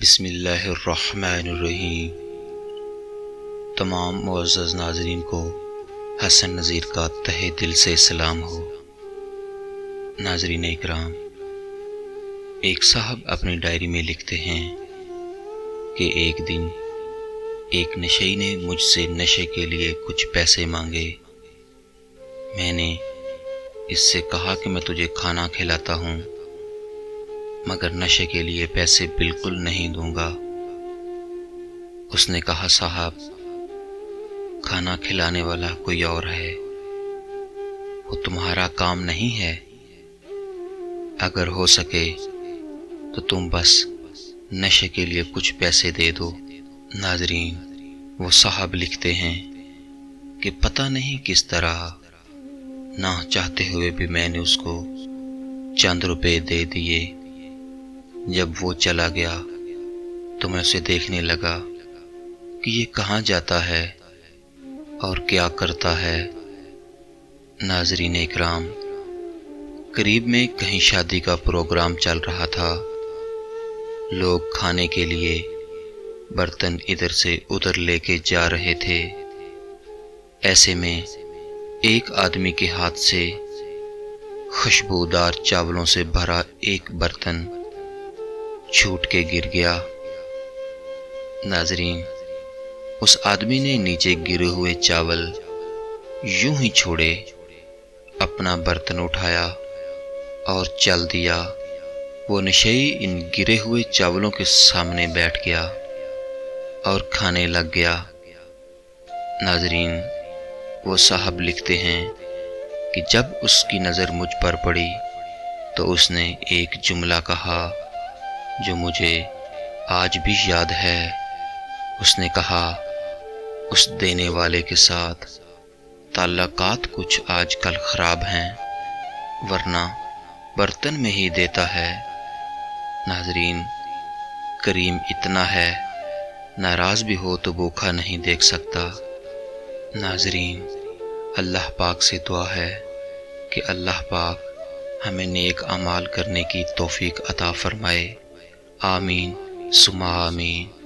بسم اللہ الرحمن الرحیم۔ تمام معزز ناظرین کو حسن نذیر کا تہہ دل سے سلام ہو۔ ناظرین اکرام، ایک صاحب اپنی ڈائری میں لکھتے ہیں کہ ایک دن ایک نشئی نے مجھ سے نشے کے لیے کچھ پیسے مانگے۔ میں نے اس سے کہا کہ میں تجھے کھانا کھلاتا ہوں مگر نشے کے لیے پیسے بالکل نہیں دوں گا۔ اس نے کہا، صاحب، کھانا کھلانے والا کوئی اور ہے، وہ تمہارا کام نہیں ہے۔ اگر ہو سکے تو تم بس نشے کے لیے کچھ پیسے دے دو۔ ناظرین، وہ صاحب لکھتے ہیں کہ پتہ نہیں کس طرح نہ چاہتے ہوئے بھی میں نے اس کو چند روپے دے دیے۔ جب وہ چلا گیا تو میں اسے دیکھنے لگا کہ یہ کہاں جاتا ہے اور کیا کرتا ہے۔ ناظرین اکرام، قریب میں کہیں شادی کا پروگرام چل رہا تھا۔ لوگ کھانے کے لیے برتن ادھر سے ادھر لے کے جا رہے تھے۔ ایسے میں ایک آدمی کے ہاتھ سے خوشبودار چاولوں سے بھرا ایک برتن چھوٹ کے گر گیا۔ ناظرین، اس آدمی نے نیچے گرے ہوئے چاول یوں ہی چھوڑے، اپنا برتن اٹھایا اور چل دیا۔ وہ نشئی ان گرے ہوئے چاولوں کے سامنے بیٹھ گیا اور کھانے لگ گیا۔ ناظرین، وہ صاحب لکھتے ہیں کہ جب اس کی نظر مجھ پر پڑی تو اس نے ایک جملہ کہا جو مجھے آج بھی یاد ہے۔ اس نے کہا، اس دینے والے کے ساتھ تعلقات کچھ آج کل خراب ہیں، ورنہ برتن میں ہی دیتا ہے۔ ناظرین، کریم اتنا ہے، ناراض بھی ہو تو بھوکا نہیں دیکھ سکتا۔ ناظرین، اللہ پاک سے دعا ہے کہ اللہ پاک ہمیں نیک اعمال کرنے کی توفیق عطا فرمائے۔ آمین ثم آمین۔